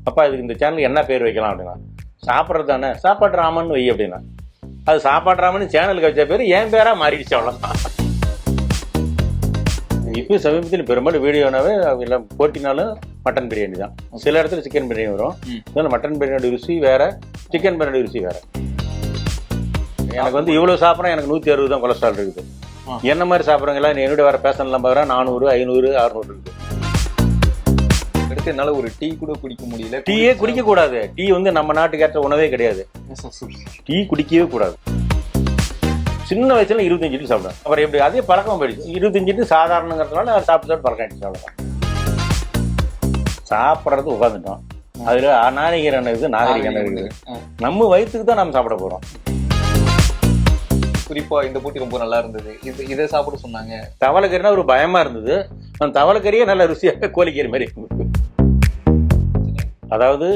அப்பா இதுக்கு இந்த சேனலுக்கு என்ன பேர் வைக்கலாம் அப்படின்னா, சாப்பிட்றது தானே, சாப்பாட்டு ராமன் வை அப்படின்னா. அது சாப்பாட்டு ராமன் சேனலுக்கு வச்ச பேர் என் பேரா மாறிடுச்சு, அவ்வளோதான். இப்போ சமீபத்தில் பெரும்பாலும் வீடியோனாவே எல்லாம் போட்டினாலும் மட்டன் பிரியாணி தான். சில இடத்துல சிக்கன் பிரியாணி வரும். இதனால மட்டன் பிரியாணி ருசி வேற, சிக்கன் பிரியாணி ருசி வேற. எனக்கு வந்து இவ்வளோ சாப்பிட்றேன், எனக்கு 160 தான் கொலஸ்ட்ரால் இருக்குது. என்ன மாதிரி சாப்பிட்றவங்களா என்னோட வேற பேஷன்லாம் பார்க்குறேன் 400, 500, 600 இருக்குது. அடுத்து என்னால் ஒரு டீ கூட குடிக்க முடியல. டீயே குடிக்க கூடாது. டீ வந்து நம்ம நாட்டுக்கு ஏற்ற உணவே கிடையாது. டீ குடிக்கவே கூடாது. சின்ன வயசுல 25 லிட்டர் சாப்பிடுவேன். அப்புறம் எப்படி அதே பழக்கம் போயிடுச்சு. 25 லிட்டர் சாதாரணங்கிறதுனால சாப்பிட்டு பழக்கம் ஆயிடுச்சு. அவ்வளோதான். சாப்பிட்றது உட்காந்துட்டோம். அதுல அநாகரிகம் இருக்குது, நாகரிகம் இருக்குது. நம்ம வயிற்றுக்கு தான் நம்ம சாப்பிட போறோம். குறிப்பா இந்த போட்டி ரொம்ப நல்லா இருந்தது. இதை சாப்பிட சொன்னாங்க. தவளைக்கறினா ஒரு பயமா இருந்தது. அந்த தவளைக்கறியே நல்ல ருசியாக கோழிக்கறி மாதிரி இருந்தது. அதாவது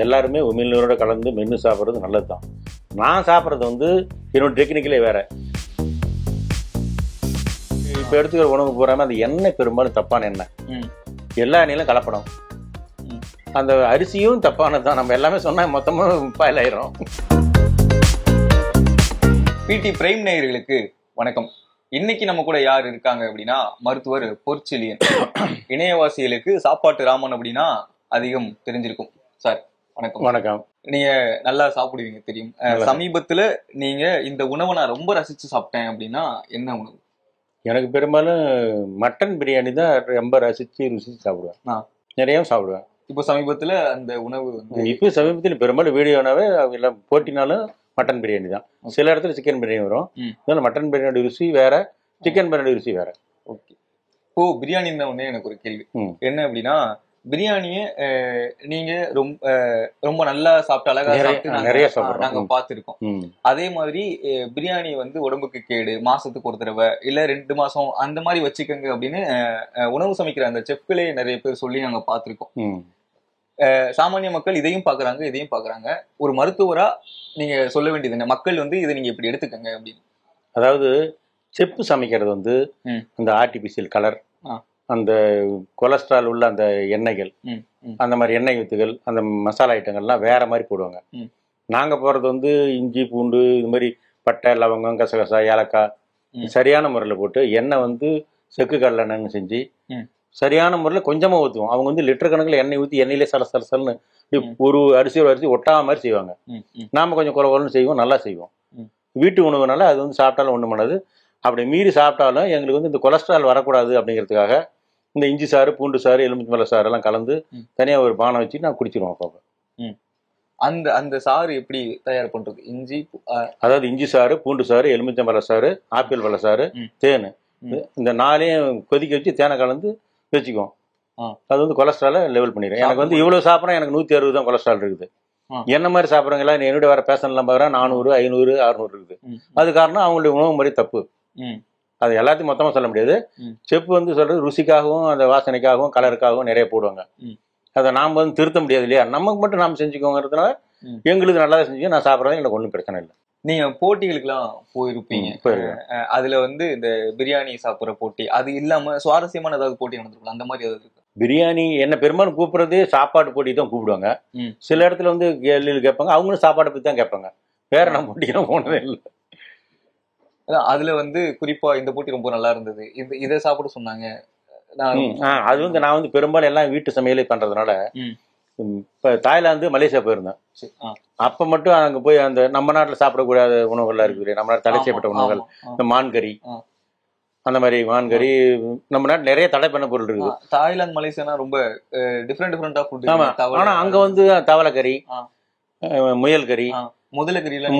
எல்லாருமே உமிழ்நீரோட கலந்து மென்று சாப்பிட்றது நல்லது தான். நான் சாப்பிட்றது வந்து என்னோட டெக்னிக்கலே வேற. இப்போ எடுத்துக்கிற உணவு போறாம அந்த எண்ணெய் பெரும்பாலும் தப்பான எண்ணெய். எல்லா எண்ணெயிலும் கலப்படம். அந்த அரிசியும் தப்பானது தான். நம்ம எல்லாமே சொன்னா மொத்தமா பாயில் ஆயிரும். பிடி பிரைம் நேயர்களுக்கு வணக்கம். இன்னைக்கு நம்ம கூட யார் இருக்காங்க அப்படின்னா, மருத்துவர் பொற்செழியன். இணையவாசிகளுக்கு சாப்பாட்டு ராமன் அப்படின்னா அதிகம் தெரிஞ்சிருக்கும். சார் வணக்கம். வணக்கம். நீங்க நல்லா சாப்பிடுவீங்க தெரியும். சமீபத்துல நீங்க இந்த உணவை நான் ரொம்ப ரசிச்சு சாப்பிட்டேன் அப்படின்னா என்ன உணவு? எனக்கு பெரும்பாலும் மட்டன் பிரியாணி தான் ரொம்ப ருசிச்சு சாப்பிடுவேன். நிறைய சாப்பிடுவேன். இப்போ சமீபத்துல அந்த உணவு வந்து இப்போ சமீபத்தில் பெரும்பாலும் வீடியோனாவே எல்லாம் போட்டினாலும் மட்டன் பிரியாணி தான். சில இடத்துல சிக்கன் பிரியாணி வரும். இதனால மட்டன் பிரியாணி ருசி வேற, சிக்கன் பிரியாணி ருசி வேற. ஓகே. இப்போ பிரியாணி தான் ஒண்ணே எனக்கு ஒரு கேள்வி. என்ன அப்படின்னா, பிரியாணியை நீங்க ரொம்ப நல்லா சாப்பிட்டு அழகா நிறைய நாங்க பார்த்திருக்கோம். அதே மாதிரி பிரியாணி வந்து உடம்புக்கு கேடு, மாசத்துக்கு ஒரு தடவை இல்ல 2 மாசம் அந்த மாதிரி வச்சுக்கோங்க அப்படின்னு உணவு சமைக்கிற அந்த செஃப்களே நிறைய பேர் சொல்லி நாங்க பார்த்திருக்கோம். சாமானிய மக்கள் இதையும் பாக்குறாங்க. ஒரு மருத்துவரா நீங்க சொல்ல வேண்டியது என்ன? மக்கள் வந்து இதை நீங்க இப்படி எடுத்துக்கங்க அப்படின்னு. அதாவது செப்பு சமைக்கிறது வந்து அந்த ஆர்டிபிஷியல் கலர், அந்த கொலஸ்ட்ரால் உள்ள அந்த எண்ணெய்கள், அந்த மாதிரி எண்ணெய் வித்துகள், அந்த மசாலா ஐட்டங்கள்லாம் வேற மாதிரி போடுவாங்க. நாங்க போறது வந்து இஞ்சி பூண்டு இது மாதிரி பட்டை லவங்கம் கசகசா ஏலக்காய் சரியான முறையில் போட்டு எண்ணெய் வந்து செக்கு கடலை எண்ணெய்னு செஞ்சு சரியான முறையில் கொஞ்சமா ஊற்றுவோம். அவங்க வந்து லிட்டர் கணக்கில் எண்ணெய் ஊற்றி எண்ணெயிலே சலசலன்னு ஒரு அரிசி ஒட்டாம மாதிரி செய்வாங்க. நாம கொஞ்சம் குறவன்னு செய்வோம், நல்லா செய்வோம். வீட்டு உணவுனால அது வந்து சாப்பிட்டாலும் ஒன்றும் பண்ணாது. அப்படி மீறி சாப்பிட்டாலும் எங்களுக்கு வந்து இந்த கொலஸ்ட்ரால் வரக்கூடாது அப்படிங்கிறதுக்காக இந்த இஞ்சி சாறு, பூண்டு சாறு, எலுமிச்சம்பழ சாறு எல்லாம் கலந்து தனியாக ஒரு பானை வச்சு நான் குடிச்சிருவோம். அப்போ அந்த அந்த சாறு எப்படி தயார் பண்றது? அதாவது இஞ்சி சாறு, பூண்டு சாறு, எலுமிச்சம்பழ சாறு, ஆப்பிள் பழ சாறு, தேன், இந்த 4ஐயும் கொதிக்க வச்சு தேனை கலந்து வச்சுக்குவோம். அது வந்து கொலஸ்ட்ராலை லெவல் பண்ணிடும். எனக்கு வந்து இவ்வளவு சாப்பிட்றேன், எனக்கு 160 தான் கொலஸ்ட்ரால் இருக்குது. என்ன மாதிரி சாப்பிட்றவங்களா என்னோட வேற பேஷன்லாம் பார்க்குறேன் 400, 500, 600 இருக்குது. அது காரணம் அவங்களுடைய உணவு முறை தப்பு. அது எல்லாத்தையும் மொத்தமா சொல்ல முடியாது. செப்பு வந்து சொல்றது ருசிக்காகவும் அந்த வாசனைக்காகவும் கலருக்காகவும் நிறைய போடுவாங்க. அதை நாம் வந்து திருத்த முடியாது இல்லையா? நமக்கு மட்டும் நாம் செஞ்சுக்கோங்கிறதுனால எங்களுக்கு நல்லா செஞ்சுக்கோ, நான் சாப்பிட்றது எனக்கு ஒன்றும் பிரச்சனை இல்லை. நீங்க போட்டிகளுக்கெல்லாம் போயிருப்பீங்க. அதுல வந்து இந்த பிரியாணி சாப்பிட்ற போட்டி அது இல்லாம சுவாரஸ்யமான ஏதாவது போட்டி நடந்திருக்கலாம், அந்த மாதிரி ஏதாவது இருக்கு? பிரியாணி என்ன பெரும்பாலும் கூப்பிடுறதே சாப்பாடு போட்டி தான் கூப்பிடுவாங்க. சில இடத்துல வந்து கேள்வியில் கேட்பாங்க, அவங்களும் சாப்பாடை பற்றி தான் கேட்பாங்க. வேற நம்ம போட்டிக்கெல்லாம் போனதே இல்லை. அதுல வந்து குறிப்பா இந்த போட்டி ரொம்ப நல்லா இருந்தது, இதை சாப்பிட சொன்னாங்க. அது வந்து நான் வந்து பெரும்பாலும் எல்லாம் வீட்டு சமையலே பண்றதுனால இப்போ தாய்லாந்து மலேசியா போயிருந்தேன். அப்ப மட்டும் அங்க போய் அந்த நம்ம நாட்டுல சாப்பிடக்கூடாத உணவுகள்லாம் இருக்குது. நம்ம நாட்டு தடை செய்யப்பட்ட உணவுகள், இந்த மான்கறி, அந்த மாதிரி மான்கறி நம்ம நாட்டு நிறைய தடை பண்ண பொருள் இருக்குது. தாய்லாந்து மலேசியானா ரொம்ப டிஃப்ரெண்டா ஃபுட். ஆனா அங்க வந்து தவளைக்கறி, முயல் கறி,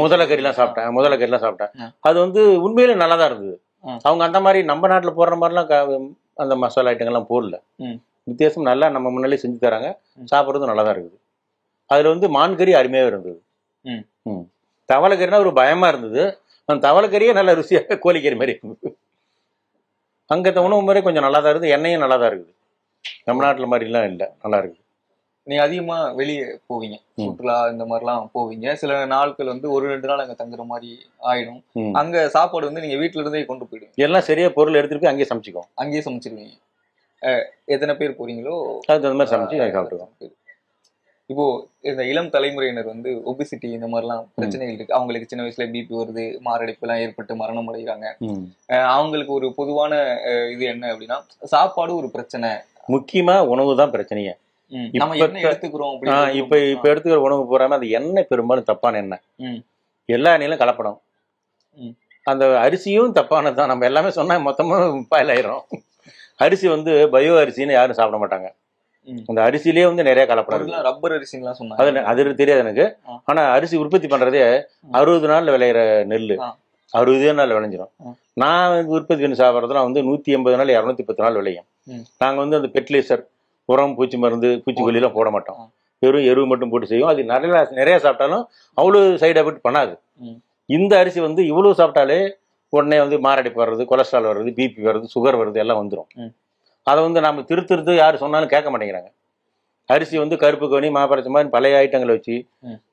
முதலைக்கறிலாம் சாப்பிட்டேன். அது வந்து உண்மையிலே நல்லா தான் இருந்தது. அவங்க அந்த மாதிரி நம்ம நாட்டுல போடுற மாதிரிலாம் அந்த மசாலா ஐட்டங்கள்லாம் போடல. வித்தியாசம் நல்லா நம்ம முன்னாலே செஞ்சு தராங்க. சாப்பிட்றதும் நல்லா தான் இருக்குது. அதுல வந்து மான்கறி அருமையாக இருந்தது. தவளைக்கறினா ஒரு பயமா இருந்தது. அந்த தவளைக்கறியே நல்ல ருசியாக கோழிக்கறி மாதிரி இருந்தது. அங்கே உணவு முறை கொஞ்சம் நல்லா தான் இருக்குது. எண்ணெயும் நல்லா தான் இருக்குது. நம்ம நாட்டில் மாதிரிலாம் இல்லை, நல்லா இருக்குது. நீங்க அதிகமா வெளியே போவீங்க, சுற்றுலா இந்த மாதிரிலாம் போவீங்க. சில நாட்கள் வந்து 1-2 நாள் அங்க தங்குற மாதிரி ஆயிடும். அங்க சாப்பாடு வந்து நீங்க வீட்டுல இருந்தே கொண்டு போயிடுவீங்க. எல்லாம் சரியா பொருள் எடுத்துட்டு போய் அங்கேயே சமைச்சிக்குவோம். அங்கேயே சமைச்சிருவீங்க. எத்தனை பேர் போறீங்களோ அது அந்த மாதிரி சமைச்சு சாப்பிடுவோம். இப்போ இந்த இளம் தலைமுறையினர் வந்து ஒபிசிட்டி இந்த மாதிரிலாம் பிரச்சனைகள் இருக்கு. அவங்களுக்கு சின்ன வயசுல பிபி வருது, மாரடைப்பு எல்லாம் ஏற்பட்டு மரணம் அடைகிறாங்க. அவங்களுக்கு ஒரு பொதுவான இது என்ன அப்படின்னா சாப்பாடு ஒரு பிரச்சனை. முக்கியமா உணவு தான் பிரச்சனையே. நம்ம என்ன எடுத்துக்கிறோம் இப்ப எடுத்துக்கிற உணவு போறாம அந்த எண்ணெய் பெரும்பாலும் தப்பான எண்ணெய். எல்லா எண்ணெயிலும் கலப்படம். அந்த அரிசியும் தப்பானதுதான். நம்ம எல்லாமே சொன்னா மொத்தமா பாயிலாயிரும். அரிசி வந்து பயோ அரிசின்னு யாரும் சாப்பிட மாட்டாங்க. அந்த அரிசியிலேயே வந்து நிறைய கலப்படம். ரப்பர் அரிசிலாம் சொன்னாங்க. அது தெரியாது எனக்கு. ஆனா அரிசி உற்பத்தி பண்றதே 60 நாள்ல விளையிற நெல்லு 60 நாள்ல விளைஞ்சிரும். நான் உற்பத்தி பண்ணி சாப்பிட்றதுலாம் வந்து 180 நாள் 210 நாள் விளையும். நாங்க வந்து அந்த ஃபெர்டிலைசர், உரம், பூச்சி மருந்து, பூச்சிக்கொல்லி எல்லாம் போட மாட்டோம். வெறும் எருவு மட்டும் போட்டு செய்யும். அது நிறைய சாப்பிட்டாலும் அவ்வளவு சைடு எஃபெக்ட் பண்ணாது. இந்த அரிசி வந்து இவ்வளவு சாப்பிட்டாலே உடனே வந்து மாரடைப்பு வர்றது, கொலஸ்ட்ரால் வர்றது, பிபி வர்றது, சுகர் வருது எல்லாம் வந்துடும். அதை வந்து நம்ம திருத்து யாரு சொன்னாலும் கேட்க மாட்டேங்கிறாங்க. அரிசி வந்து கருப்பு கவனி, மாப்பரச்ச மாதிரி பழைய ஐட்டங்களை வச்சு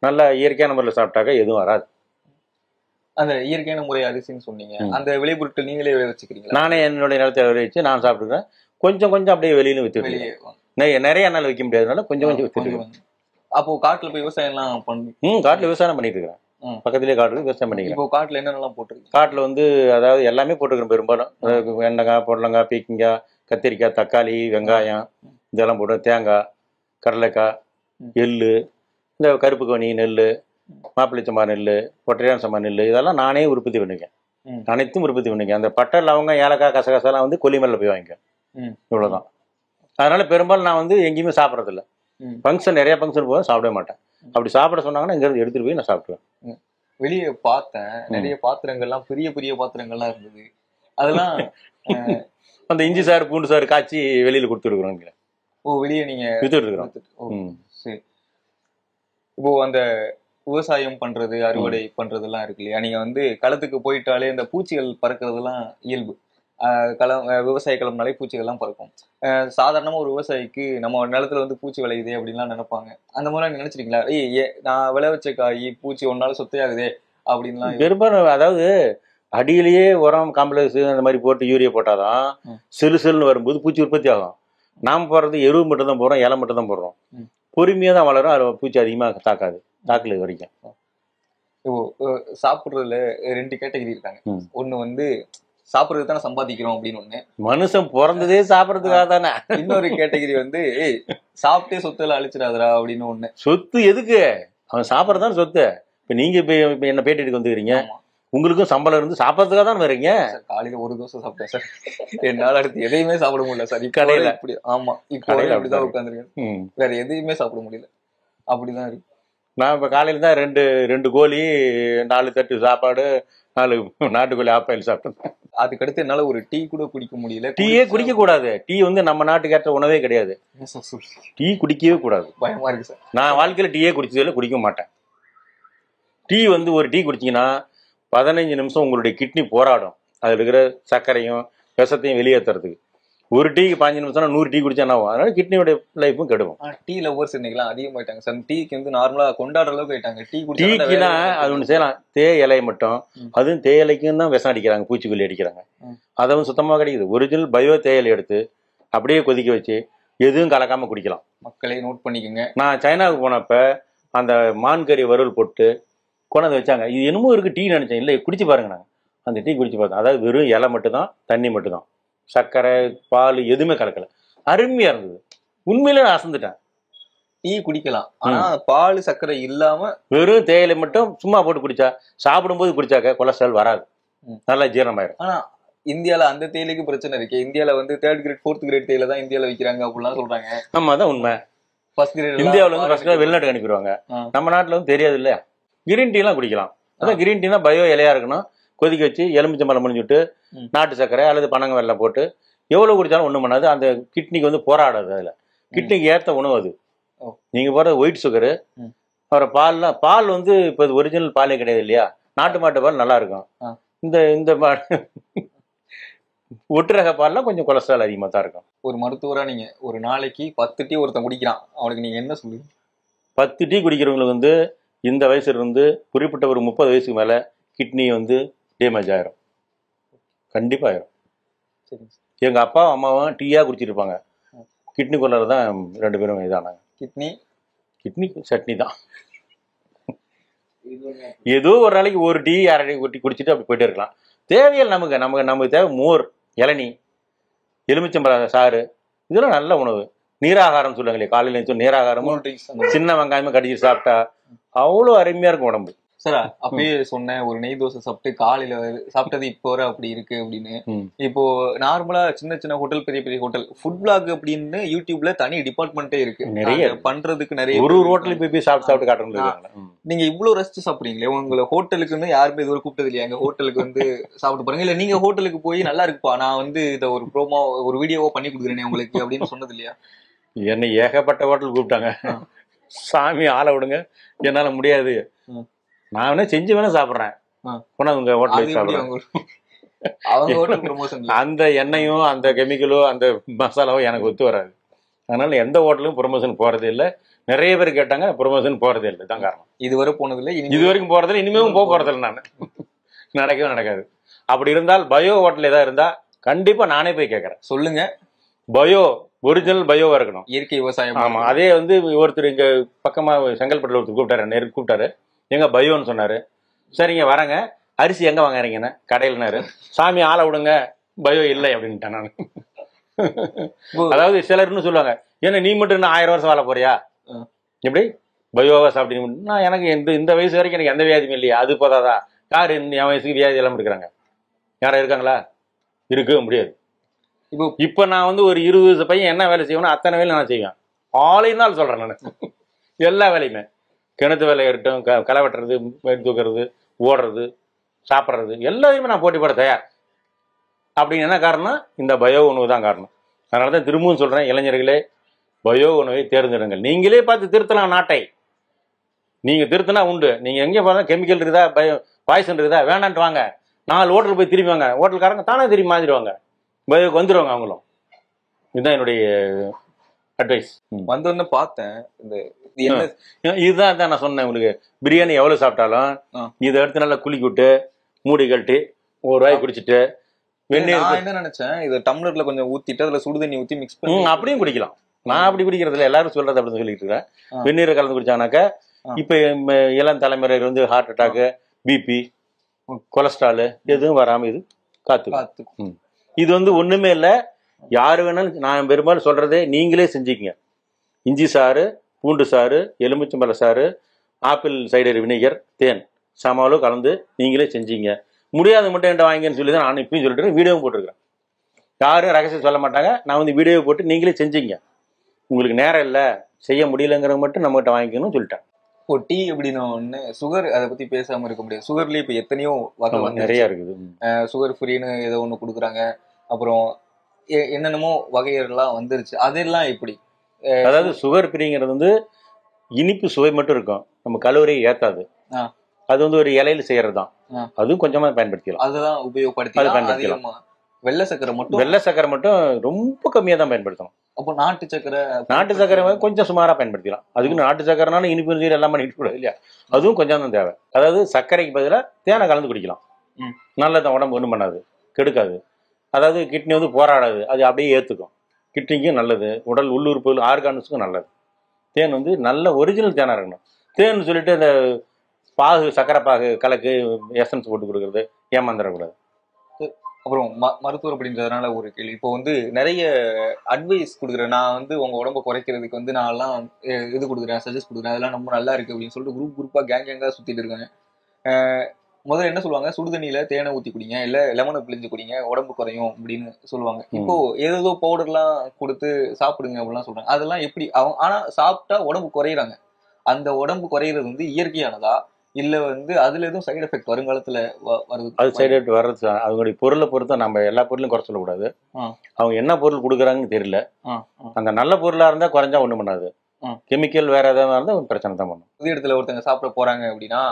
நல்லா இயற்கையான முறையில் சாப்பிட்டாக்க எதுவும் வராது. அந்த இயற்கையான முறை அரிசின்னு சொன்னீங்க, அந்த விளைபொருட்கள் நீங்களே வச்சுக்கிறீங்க? நானே என்னுடைய நிலத்தை விளைவிச்சு நான் சாப்பிட்டுக்கிறேன். கொஞ்சம் கொஞ்சம் அப்படியே வெளியில வித்துருக்கேன். நிறைய நாள் வைக்க முடியாதனால கொஞ்சம் கொஞ்சம் வித்துருக்கேன். அப்போ காட்டுல போய் விவசாயம் எல்லாம் பண்ணி காட்டுல விவசாயம் பண்ணிட்டு இருக்கிறேன். பக்கத்திலேயே காட்டுல விவசாயம் பண்ணிக்கிறேன். இப்போ காட்டுல என்னென்னலாம் போட்டுருக்கு? காட்டுல வந்து அதாவது எல்லாமே போட்டுக்கிறேன். பெரும்பாலும் வெண்டைக்காய், புடலங்காய், பீக்கங்காய், கத்திரிக்காய், தக்காளி, வெங்காயம் இதெல்லாம் போடுவேன். தேங்காய், கடலைக்காய், எள்ளு, இந்த கருப்பு கவனி நெல், மாப்பிள்ளை சம்பா நெல், ஒற்றையான் சம்பா நெல் இதெல்லாம் நானே உற்பத்தி பண்ணிக்கேன். அனைத்தும் உற்பத்தி பண்ணிக்கேன். அந்த பட்டை, லவங்க, ஏலக்காய், கசகசாலாம் வந்து கொல்லிமலையில் போய் வாங்கிக்கேன். இவ்வளவுதான். அதனால பெரும்பாலும் நான் வந்து எங்கேயுமே சாப்பிட்றதில்ல. ஃபங்க்ஷன் நிறைய ஃபங்க்ஷன் போக சாப்பிடவே மாட்டேன். அப்படி சாப்பிட சொன்னாங்கன்னா இங்கிருந்து எடுத்துட்டு போய் நான் சாப்பிடுவேன். வெளியே பார்த்தேன், நிறைய பாத்திரங்கள்லாம் பெரிய பெரிய பாத்திரங்கள்லாம் இருந்தது. அதெல்லாம் அந்த இஞ்சி சாறு, பூண்டு சாறு காய்ச்சி வெளியில கொடுத்துருக்குறோம். வெளியே நீங்க வித்துட்டு. சரி. இப்போ அந்த விவசாயம் பண்றது, அறுவடை பண்றதெல்லாம் இருக்கு இல்லையா? நீங்க வந்து களத்துக்கு போயிட்டாலே இந்த பூச்சிகள் பறக்கிறதுலாம் இயல்பு. விவசாய களம்னாலே பூச்சிகள்லாம் பறக்கும். சாதாரணமா ஒரு விவசாயிக்கு நம்ம நிலத்துல வந்து பூச்சி விளையுதே அப்படின்லாம் நினைப்பாங்க. அந்த மாதிரி நினைச்சிருக்கீங்களா? நான் விளை வச்ச காய் பூச்சி ஒன்னால சொத்தையாகுதே அப்படின்லாம்? பெரும்பாலும் அதாவது அடியிலேயே உரம், காம்ப்ளெக்ஸ் அந்த மாதிரி போட்டு யூரியா போட்டாதான் செல்லுன்னு வரும்போது பூச்சி உற்பத்தி ஆகும். நாம் போடுறது எருவு மட்டும் தான் போடுறோம், இலை மட்டும் தான் போடுறோம். பொறுமையா தான் வளரும். அது பூச்சி அதிகமாக தாக்கல இது வரைக்கும். இப்போ சாப்பிடுறதுல 2 கேட்டகரி இருக்காங்க. ஒண்ணு வந்து சாப்பிடுறதுக்கு தானே சம்பாதிக்கிறோம் அப்படின்னு ஒண்ணு. மனுஷன் பிறந்ததே சாப்பிடறதுக்காக தானே. இன்னொரு கேட்டகரி வந்து சாப்பிட்டே சொத்துல அழிச்சிடாதரா அப்படின்னு ஒண்ணு. சொத்து எதுக்கு? அவன் சாப்பிடறதான் சொத்து. இப்ப நீங்க இப்ப என்ன பேட்டிக்கு வந்துக்கிறீங்க, உங்களுக்கும் சம்பளம் இருந்து சாப்பிடறதுக்காக தான் வரீங்க. காலையில ஒரு தோசை சாப்பிட்டேன் சார். என்னால அடுத்து எதையுமே சாப்பிட முடியல சார். கடையில இப்படி. ஆமா, இப்போ அப்படிதான் உட்காந்துருக்கேன். வேற எதையுமே சாப்பிட முடியல. அப்படிதான் இருக்கு. நான் இப்ப காலையில தான் ரெண்டு கோழி, 4 தட்டு சாப்பாடு, 4 நாட்டுக்கோழி ஆப்பாயில் சாப்பிட்டேன். அதுக்கடுத்து என்னால ஒரு டீ கூட குடிக்க முடியல. டீயே குடிக்க கூடாது. டீ வந்து நம்ம நாட்டுக்கு ஏற்ற உணவே கிடையாது. டீ குடிக்கவே கூடாது. பயமா இருக்கு சார். நான் வாழ்க்கையில டீயே குடிச்சதில்லை, குடிக்க மாட்டேன். டீ வந்து ஒரு டீ குடிச்சிங்கன்னா 15 நிமிஷம் உங்களுடைய கிட்னி போராடும். அதில் இருக்கிற சர்க்கரையும் விஷத்தையும் வெளியேற்றுறதுக்கு. ஒரு டீக்கு 15 நிமிஷம் 100 டீ குடிச்சா என்ன ஆகும்? அதனால கிட்னியோட லைஃபும் கெடுக்கும். டீ லவர்ஸ் இன்னைக்கெல்லாம் அதிகமாயிட்டாங்க சார். டீக்கு வந்து நார்மலா கொண்டாடுற அளவுக்கு ஆயிட்டாங்க. டீக்குனா அது ஒன்று செய்யலாம். இலையை மட்டும், அதுவும் இலைக்கும் தான் விஷம் அடிக்கிறாங்க, பூச்சிக்கொல்லி அடிக்கிறாங்க. அதுவும் சுத்தமாக கிடைக்குது. ஒரிஜினல் பயோ இலை எடுத்து அப்படியே கொதிக்க வச்சு எதுவும் கலக்காம குடிக்கலாம். மக்களே நோட் பண்ணிக்கோங்க. நான் சைனாவுக்கு போனப்ப அந்த மான் கறி வறுவல் போட்டு கொண்டாந்து வச்சாங்க. இது என்னமோ இருக்கு டீ நினைச்சேன். இல்லை, குடிச்சு பாருங்க. நாங்கள் அந்த டீ குடிச்சு பார்த்தோம். அதாவது வெறும் இலை மட்டும் தான், தண்ணி மட்டும் தான், சர்க்கரை, பால் எதுவுமே கலக்கல. அருமையா இருந்தது. உண்மையில நான் அசந்துட்டேன். டீ குடிக்கலாம், ஆனா பால் சர்க்கரை இல்லாம வெறும் தேயிலை மட்டும் சும்மா போட்டு குடிச்சா, சாப்பிடும்போது குடிச்சாக்க கொலஸ்ட்ரால் வராது, நல்லா ஜீரணமாயிரும். ஆனா இந்தியால அந்த தேயிலைக்கு பிரச்சனை இருக்கு. இந்தியால வந்து 3rd கிரேட் 4th கிரேட் தேயிலை தான் இந்தியால விற்கிறாங்க அப்படிலாம் சொல்றாங்க. ஆமா, அதான் உண்மை. ஃபர்ஸ்ட் கிரேட் இந்தியாவில வந்து ஃபர்ஸ்ட் கிரேட் வெளிநாட்டுக்கு அனுப்பிடுவாங்க. நம்ம நாட்டுல வந்து தெரியாது இல்லையா? கிரீன் டீ எல்லாம் குடிக்கலாம். அதான் கிரீன் டீனா பயோ இலையா இருக்கணும். கொதிக்க வச்சு எலுமிச்சம்பழம் முடிஞ்சுட்டு நாட்டு சர்க்கரை அல்லது பனங்க வெல்லம் போட்டு எவ்வளவு குடிச்சாலும் ஒண்ணும் பண்ணாது. அந்த கிட்னிக்கு வந்து போராடாது. அதுல கிட்னிக்கு ஏற்ற உணவு அது. நீங்க போற ஒயிட் சுகரு, அப்புறம் பால் வந்து இப்ப ஒரிஜினல் பாலே கிடையாது இல்லையா? நாட்டு மாட்டு பால் நல்லா இருக்கும். இந்த ஒட்டு ரக பால்லாம் கொஞ்சம் கொலஸ்ட்ரால் அதிகமா தான் இருக்கும். ஒரு மருத்துவரா நீங்க ஒரு நாளைக்கு 10 டீ ஒருத்தன் குடிக்கிறான், அவனுக்கு நீங்க என்ன சொல்லுவீங்க? 10 டீ குடிக்கிறவங்களுக்கு வந்து இந்த வயசுல இருந்து குறிப்பிட்ட ஒரு 30 வயசுக்கு மேல கிட்னி வந்து டேமேஜ் ஆயிரும். கண்டிப்பா ஆயிரும். எங்க அப்பாவும் அம்மாவும் டீயா குடிச்சிருப்பாங்க. கிட்னி கொள்ளதான் 2 பேரும் இதானாங்க. கிட்னி கிட்னி சட்னி தான். ஏதோ ஒரு நாளைக்கு ஒரு டீ அரை டீ ஒட்டி குடிச்சிட்டு அப்படி போயிட்டே இருக்கலாம். தேவையில்லை நமக்கு தேவை மோர், இளநீ, எலுமிச்சம்பழ சாறு, இதெல்லாம் நல்ல உணவு. நீராகாரம் சொல்லுவாங்களே, காலையில நீராகாரமும் சின்ன வெங்காயமும் கடிச்சு சாப்பிட்டா அவ்வளோ அருமையா இருக்கும் உடம்பு. சார் அப்பயே சொன்னேன், ஒரு நெய் தோசை சாப்பிட்டு காலையில சாப்பிட்டது இப்போ வர அப்படி இருக்கு அப்படின்னு. இப்போ நார்மலா சின்ன சின்ன ஹோட்டல், பெரிய பெரிய ஹோட்டல், ஃபுட் பிளாக் அப்படின்னு யூடியூப்ல தனி டிபார்ட்மெண்ட்டே இருக்கு, நிறைய பண்றதுக்கு. நிறைய ஒரு ஹோட்டலுக்கு போய் சாப்பிட்டு காட்டுறாங்க. நீங்க இவ்வளவு ரசிச்சு சாப்பிடுறீங்களே, உங்களை ஹோட்டலுக்கு வந்து யாருமே இதுவரை கூப்பிட்டது இல்லையா? எங்க ஹோட்டலுக்கு வந்து சாப்பிட்டு பாருங்க, இல்ல நீங்க ஹோட்டலுக்கு போய் நல்லா இருக்குப்பா, நான் வந்து இதை ஒரு ப்ரோமோ ஒரு வீடியோவோ பண்ணி கொடுக்குறேனே உங்களுக்கு அப்படின்னு சொன்னது இல்லையா? என்னை ஏகப்பட்ட ஹோட்டல் கூப்பிட்டாங்க. சாமி ஆளை விடுங்க, என்னால முடியாது, நான் வேணா செஞ்சு வேணா சாப்பிட்றேன், உங்க ஹோட்டலுக்கு சாப்பிடுறேன். அந்த எண்ணெயும் அந்த கெமிக்கலோ அந்த மசாலாவோ எனக்கு ஒத்து வராது. அதனால எந்த ஹோட்டலும் ப்ரொமோஷன் போறதே இல்லை. நிறைய பேர் கேட்டாங்க, ப்ரொமோஷன் போறதே இல்லை. தான் காரணம். இதுவரை போனதில்லை, இது வரைக்கும் போறதில்லை, இனிமேலும் போக போறதில்லை. நான் நடக்கவே நடக்காது. அப்படி இருந்தால் பயோ ஹோட்டல் ஏதாவது இருந்தா கண்டிப்பா நானே போய் கேட்கறேன். சொல்லுங்க. பயோ, ஒரிஜினல் பயோவா இருக்கணும், இயற்கை விவசாயம். ஆமா. அதே வந்து ஒருத்தர் இங்க பக்கமா செங்கல்பட்டுல ஒருத்தர் கூப்பிட்டாரு, நேருக்கு கூப்பிட்டாரு, எங்க பயோன்னு சொன்னாரு. சரிங்க வரேங்க, அரிசி எங்க வாங்குறீங்கன்னு, கடையிலனாரு. சாமி ஆளை விடுங்க, பயோ இல்லை அப்படின்ட்டேன் நான். அதாவது சிலர்னு சொல்லுவாங்க, ஏன்னா நீ மட்டும் இன்னும் 1000 வருஷம் வாழ போறியா, எப்படி பயோவா சாப்பிட்டீங்க? நான் எனக்கு இந்த வயசு வரைக்கும் எனக்கு எந்த வியாதியும் இல்லையா, அது போதாதா? யாரு என் வயசுக்கு வியாதி எல்லாம் இருக்கிறாங்க? யாரா இருக்காங்களா? இருக்கவே முடியாது. இப்ப நான் வந்து ஒரு 20 பையன் என்ன வேலை செய்வேன்னா அத்தனை வேலை நான் செய்வேன். ஆளையினால் சொல்றேன் நான். எல்லா வேலையுமே, கிணத்து வேலை இருக்கட்டும், களை வெட்டுறது, தூக்குறது, ஓடுறது, சாப்பிட்றது, எல்லாத்தையுமே நான் போட்டி போட தயார். அப்படின்னு என்ன காரணம்? இந்த பயோ உணவு தான் காரணம். அதனால தான் திரும்பவும் சொல்றேன், இளைஞர்களே, பயோ உணவை தேர்ந்தெடுங்கள். நீங்களே பார்த்து திருத்தலாம் நாட்டை. நீங்க திருத்தினா உண்டு. நீங்க எங்கே பார்த்தா கெமிக்கல் இருக்குதா, பாய்சன் இருக்குதா, வேண்டான்ட்டு வாங்க. 4 ஹோட்டல் போய் திரும்பி வாங்க, ஹோட்டல்காரங்க தானே திரும்பி மாறிடுவாங்க, பயோக்கு வந்துடுவாங்க அவங்களும். இதுதான் என்னுடைய அட்வைஸ். வந்தோன்னு பார்த்தேன், இதுதான் நான் சொன்னேன் உங்களுக்கு. பிரியாணி எவ்வளவு சாப்பிட்டாலும் இதை எடுத்து நல்லா குளிக்கி விட்டு மூடி கழட்டி ஒரு வாய் குடிச்சிட்டு என்ன நினைச்சேன், இது டம்ளர்ல கொஞ்சம் ஊத்திட்டு அதுல சுடு தண்ணி ஊத்தி மிக்ஸ் பண்ணி அப்படியும் குடிக்கலாம். நான் அப்படி குடிக்கிறதுல எல்லாரும் சொல்றது அப்படின்னு சொல்லிட்டு இருக்கேன். வெந்நீரை கலந்து குடிச்சாங்கனாக்கா இப்ப இளம் தலைமுறை வந்து ஹார்ட் அட்டாக்கு, பிபி, கொலஸ்ட்ரால் எதுவும் வராம இது காத்து. இது வந்து ஒண்ணுமே இல்லை. யாரு வேணாலும், நான் பெரும்பாலும் சொல்றதே நீங்களே செஞ்சுக்கங்க. இஞ்சி சாறு, பூண்டு சாறு, எலுமிச்சம்பழ சாறு, ஆப்பிள் சைடர் வினிகர், தேன் சமாளோ கலந்து நீங்களே செஞ்சீங்க. முடியாத மட்டும் என்கிட்ட வாங்கின்னு சொல்லி தான் நான் இப்பயும் சொல்லிட்டு வீடியோவும் போட்டிருக்கிறேன். யாரும் ரகசியம் சொல்ல மாட்டாங்க. நான் வந்து வீடியோ போட்டு நீங்களே செஞ்சீங்க. உங்களுக்கு நேரம் இல்லை, செய்ய முடியலங்கிறத மட்டும் நம்மகிட்ட வாங்கிக்கணும்னு சொல்லிட்டேன். இப்போ டீ அப்படின்னு ஒன்று, சுகர், அதை பத்தி பேசாம இருக்க முடியாது. சுகர்லயே இப்போ எத்தனையோ வகை நிறைய இருக்குது. சுகர் ஃப்ரீன்னு ஏதோ ஒன்று கொடுக்குறாங்க. அப்புறம் என்னென்னமோ வகைகள்லாம் வந்துருச்சு. அதெல்லாம் எப்படி? அதாவது சுகர் ஃப்ரீங்கிறது வந்து இனிப்பு சுவை மட்டும் இருக்கும், நம்ம கலோரியை ஏத்தாது. அது வந்து ஒரு இலையில செய்யறது தான். அதுவும் கொஞ்சமா பயன்படுத்திக்கலாம். அதுதான் உபயோகப்படுத்திக்கலாம். வெள்ளை சக்கரை மட்டும் ரொம்ப கம்மியா தான் பயன்படுத்தணும். அப்போ நாட்டு சக்கரை கொஞ்சம் சுமாரா பயன்படுத்திக்கலாம். அதுக்கு நாட்டு சக்கரைனாலும் இனிப்பு நீர் எல்லாம் பண்ணிட்டு கூடாது இல்லையா, அதுவும் கொஞ்சம் தான் தேவை. அதாவது சர்க்கரைக்கு பதிலாக தேனை கலந்து குடிக்கலாம். நல்லதான், உடம்பு ஒன்றும் பண்ணாது, கெடுக்காது. அதாவது கிட்னி வந்து போராடாது, அது அப்படியே ஏற்றுக்கும். கிட்னிக்கும் நல்லது, உடல் உள்ளுறுப்பு ஆர்கான்ஸுக்கும் நல்லது. தேன் வந்து நல்ல ஒரிஜினல் தேனாக இருக்கணும். தேன் சொல்லிட்டு இந்த பாகு, சக்கரை பாகு கலக்கு எசன்ஸ் போட்டு கொடுக்குறது ஏமாந்துடக்கூடாது. அப்புறம் மருத்துவர் அப்படின்றதுனால ஒரு கேள்வி, இப்போ வந்து நிறைய அட்வைஸ் கொடுக்குறேன். நான் வந்து உங்க உடம்பை குறைக்கிறதுக்கு வந்து நான் எல்லாம் இது கொடுக்குறேன், சஜஸ்ட் கொடுக்குறேன், அதெல்லாம் ரொம்ப நல்லா இருக்கு அப்படின்னு சொல்லிட்டு குரூப்பா கேங்கா சுத்திட்டு இருக்காங்க. முதல்ல என்ன சொல்லுவாங்க, சுடுதண்ணியில தேனை ஊத்தி குடிங்க, இல்ல லெமனை பிழிஞ்சு குடிங்க, உடம்பு குறையும் அப்படின்னு சொல்லுவாங்க. இப்போ ஏதோ பவுடர்லாம் கொடுத்து சாப்பிடுங்க அப்படிலாம் சொல்றாங்க. அதெல்லாம் எப்படி ஆனா சாப்பிட்டா உடம்பு குறையிறாங்க. அந்த உடம்பு குறையிறது வந்து இயற்கையானதா, இல்ல வந்து அதுல எதுவும் சைடு எஃபெக்ட் வருங்காலத்துல வருது? அது சைடு எஃபெக்ட் வர்றது அவங்களுடைய பொருளை பொறுத்த, நம்ம எல்லா பொருளையும் குறை சொல்லக்கூடாது. அவங்க என்ன பொருள் கொடுக்குறாங்கன்னு தெரியல. அந்த நல்ல பொருளா இருந்தா குறைஞ்சா ஒண்ணும் பண்ணாது. கெமிக்கல் வேற ஏதாவது இருந்தா பிரச்சனை தான் பண்ணும். புதிய இடத்துல ஒருத்தங்க சாப்பிட போறாங்க அப்படின்னா,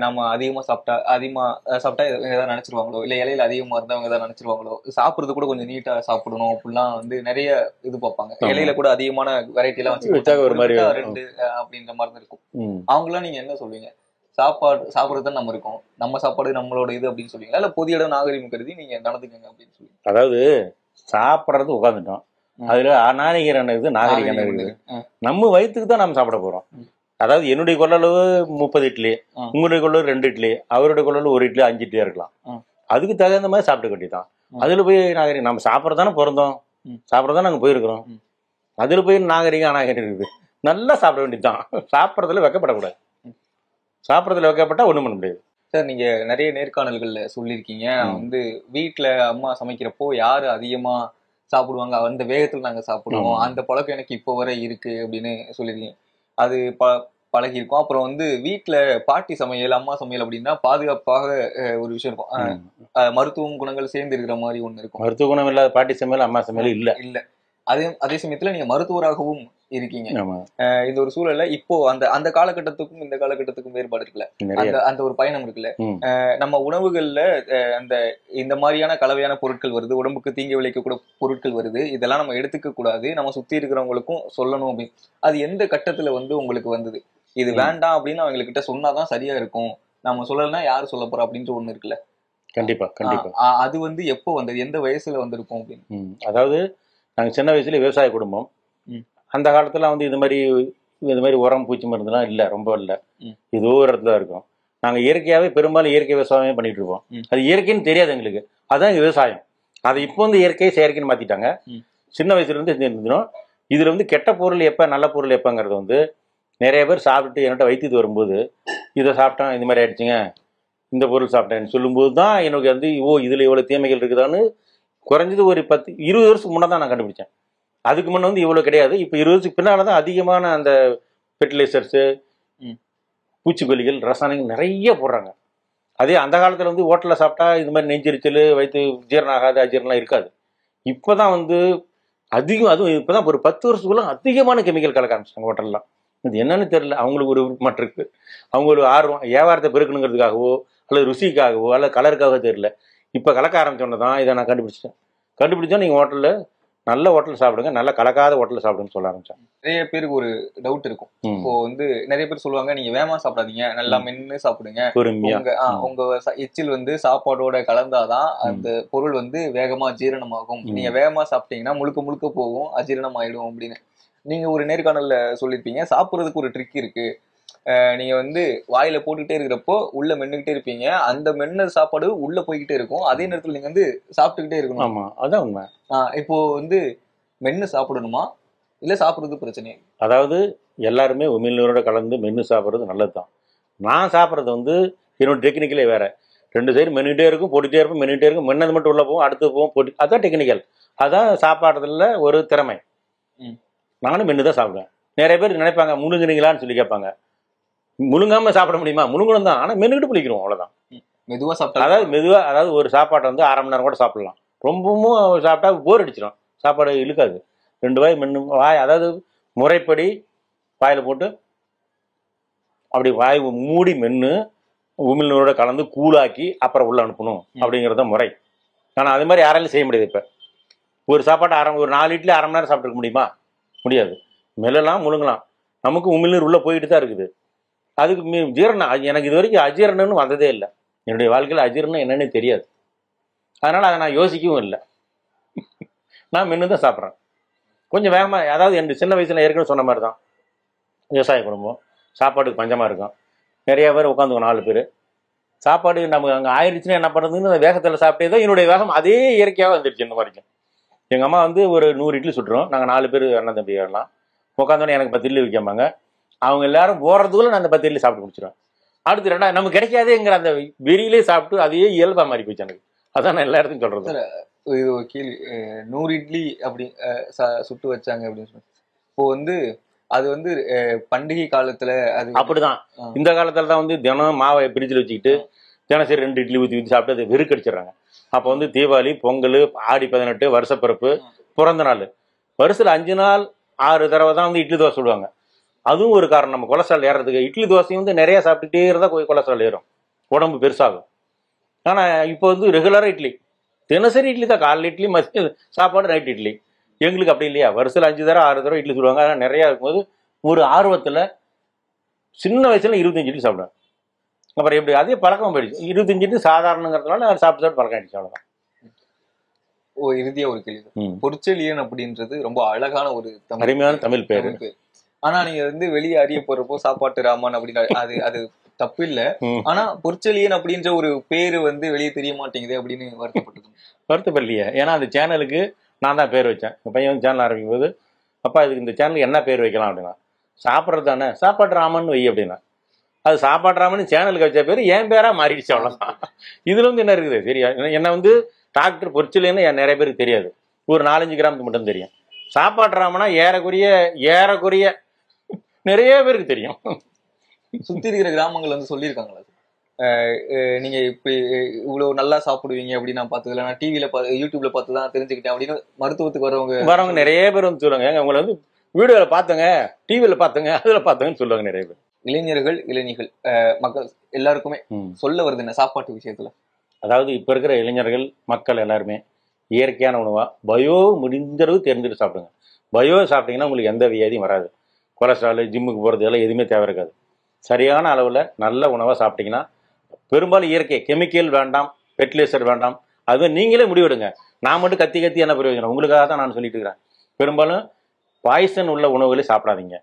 நம்ம அதிகமா சாப்பிட்டா ஏதாவது நினைச்சிருவாங்களோ, இல்ல இலையில அதிகமா இருந்தவங்க ஏதாவது நினைச்சிருவாங்களோ, சாப்பிடுறது கூட கொஞ்சம் நீட்டா சாப்பிடணும் அப்படிலாம் வந்து நிறைய இது பார்ப்பாங்க. இலையில கூட அதிகமான வெரைட்டி எல்லாம் வச்சு ஒரு மாதிரி 2 அப்படின்ற மாதிரி இருக்கும். அவங்களாம் நீங்க என்ன சொல்லுவீங்க? சாப்பிடுறது தான் நம்ம இருக்கோம், நம்ம சாப்பாடு நம்மளோட இது அப்படின்னு சொல்லுவீங்களா, இல்ல பொது இடம் நாகரிகம் கருதி நீங்க நடந்துக்கங்க அப்படின்னு சொல்லி? அதாவது சாப்பிட்றது உட்காந்துட்டோம், அதுல அநாகரிகம் இருக்குது, நாகரிகம் இருக்குது. நம்ம வயிற்றுக்கு தான் நம்ம சாப்பிட போறோம். அதாவது என்னுடைய கொள்ளளவு 30 இட்லி, உங்களுடைய கொள்ளளவு 2 இட்லி, அவருடைய கொள்ளளவு 1 இட்லி 5 இட்லியா இருக்கலாம். அதுக்கு தகுந்த மாதிரி சாப்பிட்டு கட்டிதான். அதுல போய் நாகரிகம் நம்ம சாப்பிட்றதானே பிறந்தோம், சாப்பிட்றதான் நாங்க போயிருக்கிறோம். அதுல போய் நாகரிகம் அநாகரிகம் இருக்குது. நல்லா சாப்பிட வேண்டியதுதான். சாப்பிட்றதுல வைக்கப்படக்கூடாது. சாப்பிட்றதுல வைக்கப்பட்டா ஒண்ணும் பண்ண முடியாது. சார், நீங்க நிறைய நேர்காணல்கள்ல சொல்லியிருக்கீங்க, வந்து வீட்டுல அம்மா சமைக்கிறப்போ யாரு அதிகமா சாப்பிடுவாங்க, அந்த வேகத்துல நாங்க சாப்பிடுவோம், அந்த பழக்கம் எனக்கு இப்போ வரை இருக்கு அப்படின்னு சொல்லியிருக்கீங்க. அது பழகி இருக்கும். அப்புறம் வந்து வீட்டுல பாட்டி சமையல், அம்மா சமையல் அப்படின்னா பாதுகாப்பாக ஒரு விஷயம் இருக்கும். மருத்துவ குணங்கள் சேர்ந்து இருக்கிற மாதிரி ஒண்ணு இருக்கும். மருத்துவ குணம் இல்லாத பாட்டி சமையல் அம்மா சமையல் இல்ல. அதே சமயத்துல நீங்க மருத்துவராகவும் இருக்கீங்க. இந்த ஒரு சூழல்ல இப்போ அந்த காலகட்டத்துக்கும் இந்த காலகட்டத்துக்கும் வேறுபாடு இருக்குல்ல, அந்த ஒரு பயணம் இருக்குல்ல. நம்ம உணவுகள்ல இந்த மாதிரியான கலவையான பொருட்கள் வருது, உடம்புக்கு தீங்கு விளைவிக்கக்கூடிய பொருட்கள் வருது, இதெல்லாம் நம்ம எடுத்துக்க கூடாது, நம்ம சுத்தி இருக்கிறவங்களுக்கும் சொல்லணும் அப்படின்னு அது எந்த கட்டத்துல வந்து உங்களுக்கு வந்தது? இது வேண்டாம் அப்படின்னு அவங்க கிட்ட சொன்னாதான் சரியா இருக்கும், நம்ம சொல்லலைன்னா யாரு சொல்ல போறோம் அப்படின்ற ஒண்ணு இருக்குல்ல. கண்டிப்பா கண்டிப்பா. அது வந்து எப்போ வந்தது, எந்த வயசுல வந்திருக்கும் அப்படின்னு? அதாவது நாங்க சின்ன வயசுல விவசாய குடும்பம். அந்த காலத்துல வந்து இது மாதிரி உரம் பூச்சி மருந்துலாம் இல்ல, ரொம்ப இல்ல. ஏதோ ஒரு இடத்துல இருக்கும். நாங்க இயற்கையாவே பெரும்பாலும் இயற்கை விவசாயம் பண்ணிட்டு இருப்போம். அது இயற்கைன்னு தெரியாது எங்களுக்கு, அதான் விவசாயம். அதை இப்போ வந்து இயற்கை செயற்கைன்னு மாத்திட்டாங்க. சின்ன வயசுல இருந்து இருந்தோம். இதுல வந்து கெட்ட பொருள் எப்ப நல்ல பொருள் எப்பங்கிறது வந்து நிறைய பேர் சாப்பிட்டு என்கிட்ட வைத்தியத்து வரும்போது இதை சாப்பிட்டேன் இந்த மாதிரி ஆயிடுச்சுங்க, இந்த பொருள் சாப்பிட்டேன்னு சொல்லும்போது தான் எனக்கு வந்து இதுல இவ்வளவு தீமைகள் இருக்குதான்னு குறைஞ்சது ஒரு 10-20 வருஷத்துக்கு முன்னே தான் நான் கண்டுபிடிச்சேன். அதுக்கு முன்னே வந்து இவ்வளவு கிடையாது. இப்போ 20 வருஷத்துக்கு பின்னால்தான் அதிகமான அந்த ஃபெர்டிலைசர்ஸு, பூச்சிக்கொல்லிகள், ரசாயனங்கள் நிறைய போடுறாங்க. அதே அந்த காலத்துல வந்து ஹோட்டலில் சாப்பிட்டா இது மாதிரி நெஞ்செரிச்சல், வயிற்று ஜீரணம் ஆகாது, அஜீரணம்லாம் இருக்காது. இப்போதான் வந்து அதிகம், அதுவும் இப்போதான் ஒரு 10 வருஷத்துக்குள்ள அதிகமான கெமிக்கல் கலக்க ஆரம்பிச்சிட்டாங்க ஹோட்டல்லாம். இது என்னன்னு தெரியல. அவங்களுக்கு ஒரு விருப்பம் இருக்கு, அவங்க ஒரு ஆர்வம், வியாபாரத்தை பெருக்கணுங்கிறதுக்காகவோ அல்லது ருசிக்காகவோ அல்லது கலருக்காகவோ தெரியல. இப்போ கலக்க ஆரம்பிச்சோன்னு தான் இதை நான் கண்டுபிடிச்சா நீங்கள் ஹோட்டலில் நல்ல ஹோட்டல் சாப்பிடுங்க, நல்ல கலக்காத ஹோட்டலில் சாப்பிடுன்னு சொல்ல ஆரம்பிச்சேன். நிறைய பேருக்கு ஒரு டவுட் இருக்கும். இப்போ வந்து நிறைய பேர் சொல்லுவாங்க, நீங்க வேகமா சாப்பிடாதீங்க, நல்லா மென்னு சாப்பிடுங்க, உங்க எச்சில் வந்து சாப்பாடோட கலந்தாதான் அந்த பொருள் வந்து வேகமா ஜீரணமாகும், நீங்க வேகமா சாப்பிட்டீங்கன்னா முழுக்க முழுக்க போகும், அஜீரணம் ஆயிடும் அப்படின்னு நீங்க ஒரு நேர்காணல்ல சொல்லியிருப்பீங்க. சாப்பிட்றதுக்கு ஒரு ட்ரிக் இருக்கு, நீங்க வந்து வாயில போட்டுக்கிட்டே இருக்கிறப்போ உள்ள மென்னுகிட்டே இருப்பீங்க, அந்த மென்ன சாப்பாடு உள்ள போய்கிட்டே இருக்கும், அதே நேரத்துல நீங்க வந்து சாப்பிட்டுக்கிட்டே இருக்கணும். ஆமா, அதான் உண்மை. இப்போ வந்து மென்னு சாப்பிடணுமா இல்ல சாப்பிடுறது பிரச்சனை? அதாவது எல்லாருமே உமிழ்நீரோட கலந்து மென்னு சாப்பிட்றது நல்லதுதான். நான் சாப்பிட்றது வந்து என்னோட டெக்னிக்கலே வேற. 2 சைடு மென்னுகிட்டே இருக்கும், போட்டுகிட்டே இருப்போம், மென்னுகிட்டே இருக்கும், மென்னது மட்டும் உள்ள போகும், அடுத்து போகும், போட்டு, அதான் டெக்னிக்கல், அதான் சாப்பாடுறதுல ஒரு திறமை. நானும் மென்னு தான் சாப்பிடுவேன். நிறைய பேர் நினைப்பாங்க முழுங்குறீங்களான்னு சொல்லி கேட்பாங்க. முழுங்காம சாப்பிட முடியுமா? முழுங்கணும் தான், ஆனால் மென்னுக்கிட்டு பிடிக்கிறோம், அவ்வளோதான். மெதுவாக சாப்பிட்டா, அதாவது ஒரு சாப்பாட்டை வந்து 1/2 மணி நேரம் கூட சாப்பிடலாம். ரொம்பவும் சாப்பிட்டா போர் அடிச்சிடும், சாப்பாடு இழுக்காது. 2 வாய் மென்னு அதாவது முறைப்படி வாயில் போட்டு அப்படி வாய் மூடி மென்று உமிழ்நீரோட கலந்து கூழாக்கி அப்புறம் உள்ள அனுப்பணும் அப்படிங்கிறத முறை. ஆனால் அது மாதிரி யாராலையும் செய்ய முடியாது. இப்போ ஒரு சாப்பாட்டை ஒரு 4 இட்லி 1/2 மணி நேரம் சாப்பிட்ருக்க முடியுமா? முடியாது. மெல்லலாம் முழுங்கலாம், நமக்கு உமிழ்நீர் உள்ளே போயிட்டு தான் இருக்குது. அதுக்கு ஜீரணம், எனக்கு இது வரைக்கும் அஜீரணம்னு வந்ததே இல்லை. என்னுடைய வாழ்க்கையில் அஜீரணம் என்னன்னு தெரியாது. அதனால் அதை நான் யோசிக்கவும் இல்லை. நான் மென்று தான் சாப்பிட்றேன் கொஞ்சம் வேகமாக. அதாவது என் சின்ன வயசில் ஏற்கனவே சொன்ன மாதிரி தான், விவசாய குடும்பம், சாப்பாட்டுக்கு பஞ்சமாக இருக்கும். நிறைய பேர் உட்காந்துக்கணும், 4 பேர். சாப்பாடு நமக்கு அங்கே ஆயிடுச்சுன்னா என்ன பண்ணுறதுன்னு அந்த வேகத்தில் சாப்பிட்டே தான் என்னுடைய வேகம் அதே இயற்கையாக வந்துடுச்சு. இந்த மாதிரிக்கும் எங்கள் அம்மா வந்து ஒரு 100 இட்லி சுட்டுரும். நாங்கள் 4 பேர் அண்ணன் தம்பி வரலாம். உட்காந்தோன்னே எனக்கு 10 இட்லி வைக்காமாங்க. அவங்க எல்லாரும் போகிறதுக்குள்ள நான் அந்த 10 இட்லி சாப்பிட்டு முடிச்சிடுவேன். அடுத்து 2 நமக்கு கிடைக்காதேங்கிற அந்த வெறியிலே சாப்பிட்டு அதையே இயல்பாக மாறி போச்சு எனக்கு. அதான் நான் எல்லா இடத்துக்கும் சொல்கிறது. இது ஒரு கேள்வி, 100 இட்லி அப்படி சுட்டு வச்சாங்க அப்படின்னு சொல்லி, இப்போ வந்து அது வந்து பண்டிகை காலத்துல அது அப்படிதான். இந்த காலத்துல தான் வந்து தினம் மாவை பிரிட்ஜில் வச்சுக்கிட்டு தினசரி 2 இட்லி ஊற்றி ஊற்றி சாப்பிட்டு அதை வெறுக்கடிச்சிடறாங்க. அப்போ வந்து தீபாவளி, பொங்கல், ஆடி 18, வருஷப்பிறப்பு, பிறந்த நாள், வருஷத்தில் 5 நாள் 6 தடவை தான் வந்து இட்லி தோசை சுடுவாங்க. அதுவும் ஒரு காரணம், நம்ம கொலஸ்ட்ரால் ஏறதுக்கு. இட்லி தோசையும் வந்து நிறைய சாப்பிட்டுட்டே இருந்தால் கொலஸ்ட்ரால் ஏறும், உடம்பு பெருசாகும். ஆனால் இப்போ வந்து ரெகுலராக இட்லி, தினசரி இட்லி தான். காலையில் இட்லி, மதியம் சாப்பாடு, நைட் இட்லி. எங்களுக்கு அப்படி இல்லையா, வருஷத்தில் 5 தடவை 6 தடவை இட்லி சுடுவாங்க. அதனால் நிறையா இருக்கும்போது ஒரு ஆர்வத்தில் சின்ன வயசுல 25 இட்லி சாப்பிடுவேன். அப்புறம் எப்படி அதே பழக்கம் போயிடுச்சு. 25 இட்லி சாதாரணங்கிறதுனால சாப்பிட்டு பழக்கம் ஆயிடுச்சு, அவ்வளோதான். இறுதியா ஒரு கேள்வி. பொற்செழியன் அப்படின்றது ரொம்ப அழகான ஒரு அருமையான தமிழ் பேரு. ஆனா நீங்க வந்து வெளியே அறிய போறப்போ சாப்பாட்டு ராமன் அப்படின்னு அது அது தப்பு இல்ல. ஆனா பொற்செழியன் அப்படின்ற ஒரு பேரு வந்து வெளியே தெரிய மாட்டேங்குது அப்படின்னு வருத்தப்படலையே. ஏன்னா அந்த சேனலுக்கு நான் தான் பேர் வச்சேன். என் பையன் வந்து சேனல் ஆரம்பிக்கும் போது, அப்பா இதுக்கு இந்த சேனலுக்கு என்ன பேர் வைக்கலாம் அப்படின்னா, சாப்பிட்றது தானே சாப்பாட்டு ராமன் வை அப்படின்னா, அது சாப்பாட்டு ராமன் சேனலுக்கு வச்ச பேர் என் பேரா மாறிடுச்சு, அவ்வளோதான். இதுல வந்து என்ன இருக்குது சரியா? என்ன வந்து டாக்டர் பொற்செழியன்னு நிறைய பேருக்கு தெரியாது, ஒரு 4-5 கிராமத்துக்கு மட்டும் தெரியும். சாப்பாட்டு ராமனா ஏறக்குறைய நிறைய பேருக்கு தெரியும். சுத்தி இருக்கிற கிராமங்கள் வந்து சொல்லியிருக்காங்களா நீங்க இப்படி இவ்வளவு நல்லா சாப்பிடுவீங்க அப்படின்னு நான் பார்த்ததுல, நான் டிவில யூடியூப்ல பார்த்து தான் தெரிஞ்சுக்கிட்டேன் அப்படின்னு மருத்துவத்துக்கு வரவங்க நிறைய பேர் வந்து சொல்லுவாங்க, உங்களை வந்து வீடியோல பார்த்தங்க, டிவில பார்த்தங்க, அதுல பார்த்தங்கன்னு சொல்லுவாங்க நிறைய பேர். இளைஞர்கள் இளைஞர்கள் மக்கள் எல்லாருக்குமே சொல்ல வருது என்ன சாப்பாட்டு விஷயத்துல? அதாவது இப்ப இருக்கிற இளைஞர்கள் மக்கள் எல்லாருமே இயற்கையான உணவா பயோ முடிஞ்சளவு தெரிஞ்சுட்டு சாப்பிடுங்க. பயோ சாப்பிட்டீங்கன்னா உங்களுக்கு எந்த வியாதியும் வராது. கொலஸ்ட்ரால், ஜிம்முக்கு போகிறது எல்லாம் எதுவுமே தேவை இருக்காது. சரியான அளவில் நல்ல உணவாக சாப்பிட்டீங்கன்னா, பெரும்பாலும் இயற்கை, கெமிக்கல் வேண்டாம், ஃபெர்டிலைசர் வேண்டாம், அது நீங்களே முடிவெடுங்க. நான் மட்டும் கத்தி என்ன பிரயோஜனம்? உங்களுக்காக தான் நான் சொல்லிட்டு இருக்கிறேன். பெரும்பாலும் பாய்சன் உள்ள உணவுகளை சாப்பிடாதீங்க,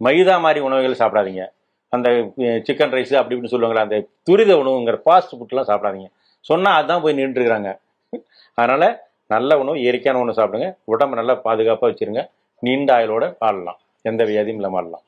மைதா மாதிரி உணவுகளை சாப்பிடாதீங்க, அந்த சிக்கன் ரைஸ் அப்படி இப்படின்னு சொல்லுவாங்களே அந்த துரித உணவுங்கிற ஃபாஸ்ட் ஃபுட்லாம் சாப்பிடாதீங்க. சொன்னால் அதுதான் போய் நின்றுருக்கிறாங்க. அதனால் நல்ல உணவு, இயற்கையான உணவு சாப்பிடுங்க. உடம்பு நல்லா பாதுகாப்பாக வச்சுருங்க. நீண்ட ஆயுளோட வாழலாம், எந்த வியாதியும் இல்லை வாழலாம்.